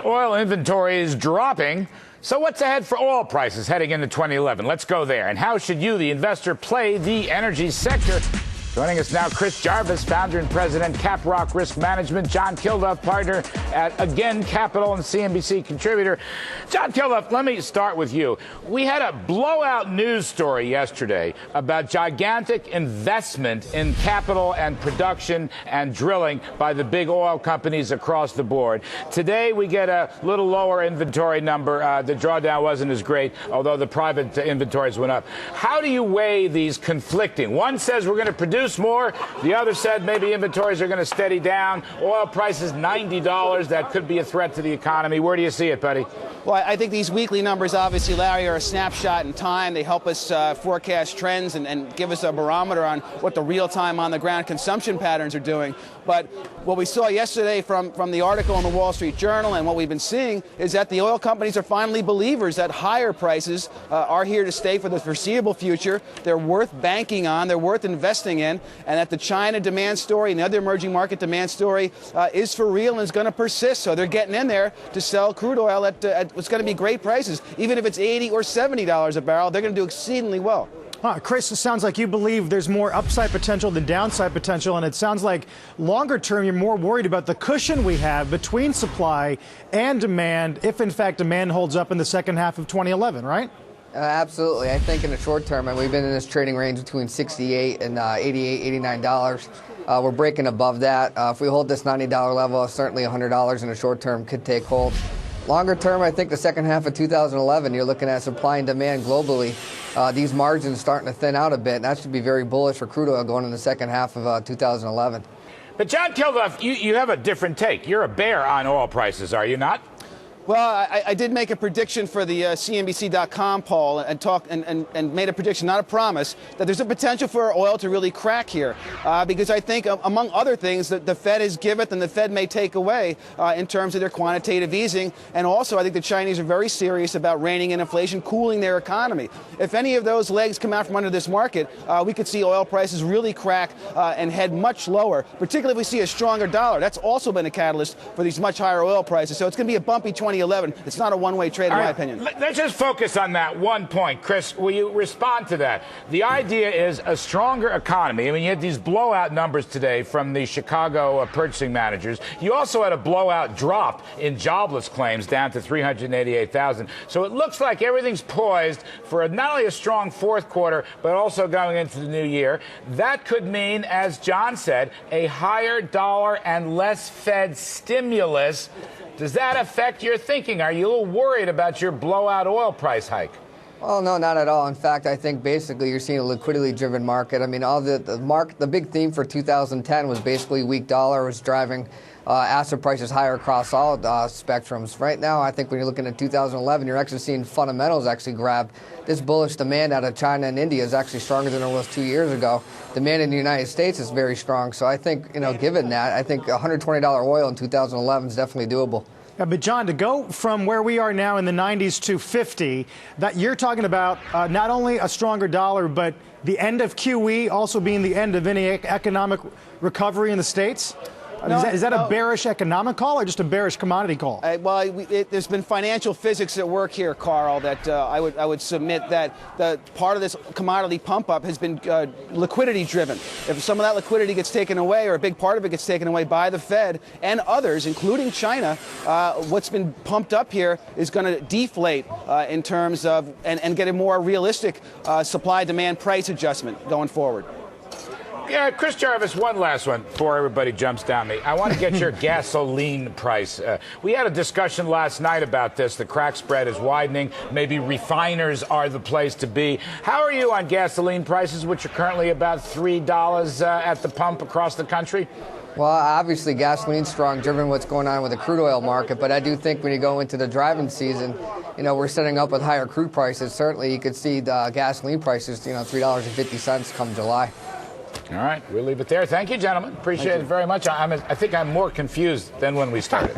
Oil inventory is dropping. So what's ahead for oil prices heading into 2011? Let's go there. And how should you, the investor, play the energy sector? Joining us now, Chris Jarvis, founder and president, Caprock Risk Management. John Kilduff, partner at Again Capital and CNBC contributor. John Kilduff, let me start with you. We had a blowout news story yesterday about gigantic investment in capital and production and drilling by the big oil companies across the board. Today, we get a little lower inventory number. The drawdown wasn't as great, although the private inventories went up. How do you weigh these conflicting? One says we're going to produce more. The other said maybe inventories are going to steady down. Oil prices $90. That could be a threat to the economy. Where do you see it, buddy? Well, I think these weekly numbers, obviously, Larry, are a snapshot in time. They help us forecast trends and give us a barometer on what the real-time on-the-ground consumption patterns are doing. But what we saw yesterday from the article in the Wall Street Journal and what we've been seeing is that the oil companies are finally believers that higher prices are here to stay for the foreseeable future. They're worth banking on. They're worth investing in. And that the China demand story and the other emerging market demand story is for real and is going to persist. So they're getting in there to sell crude oil at what's going to be great prices. Even if it's $80 or $70 a barrel, they're going to do exceedingly well. Chris, it sounds like you believe there's more upside potential than downside potential, and it sounds like longer term you're more worried about the cushion we have between supply and demand if, in fact, demand holds up in the second half of 2011, right? Absolutely. I think in the short term, and we've been in this trading range between $68 and $88, $89. We're breaking above that. If we hold this $90 level, certainly $100 in the short term could take hold. Longer term, I think the second half of 2011, you're looking at supply and demand globally. These margins starting to thin out a bit, and that should be very bullish for crude oil going in the second half of 2011. But John Kilduff, you have a different take. You're a bear on oil prices, are you not? Well, I did make a prediction for the CNBC.com poll and made a prediction, not a promise, that there's a potential for oil to really crack here. Because I think, among other things, that the Fed is giveth and the Fed may take away in terms of their quantitative easing. And also, I think the Chinese are very serious about reining in inflation, cooling their economy. If any of those legs come out from under this market, we could see oil prices really crack and head much lower, particularly if we see a stronger dollar. That's also been a catalyst for these much higher oil prices. So it's going to be a bumpy 2011. It's not a one-way trade, in my opinion. Let's just focus on that one point. Chris, will you respond to that? The idea is a stronger economy. I mean, you had these blowout numbers today from the Chicago purchasing managers. You also had a blowout drop in jobless claims down to 388,000. So it looks like everything's poised for not only a strong fourth quarter, but also going into the new year. That could mean, as John said, a higher dollar and less Fed stimulus. Does that affect your thinking? Are you a little worried about your blowout oil price hike? Well, no, not at all. In fact, I think basically you're seeing a liquidity-driven market. I mean, the big theme for 2010 was basically weak dollar was driving asset prices higher across all spectrums. Right now, I think when you're looking at 2011, you're actually seeing fundamentals actually grab. This bullish demand out of China and India is actually stronger than it was 2 years ago. Demand in the United States is very strong. So I think, given that, I think $120 oil in 2011 is definitely doable. Yeah, but John, to go from where we are now in the 90s to 50, that you're talking about not only a stronger dollar, but the end of QE also being the end of any economic recovery in the States? No, is that a bearish economic call or just a bearish commodity call? There's been financial physics at work here, Carl, that I would submit that the part of this commodity pump up has been liquidity driven. If some of that liquidity gets taken away, or a big part of it gets taken away by the Fed and others, including China, what's been pumped up here is going to deflate in terms of and get a more realistic supply-demand price adjustment going forward. Yeah, Chris Jarvis, one last one before everybody jumps down me. I want to get your gasoline price. We had a discussion last night about this. The crack spread is widening. Maybe refiners are the place to be. How are you on gasoline prices, which are currently about $3 at the pump across the country? Well, obviously gasoline's strong, driven what's going on with the crude oil market. But I do think when you go into the driving season, we're setting up with higher crude prices. Certainly, you could see the gasoline prices, $3.50 come July. All right, we'll leave it there. Thank you, gentlemen. Appreciate it very much. I think I'm more confused than when we started.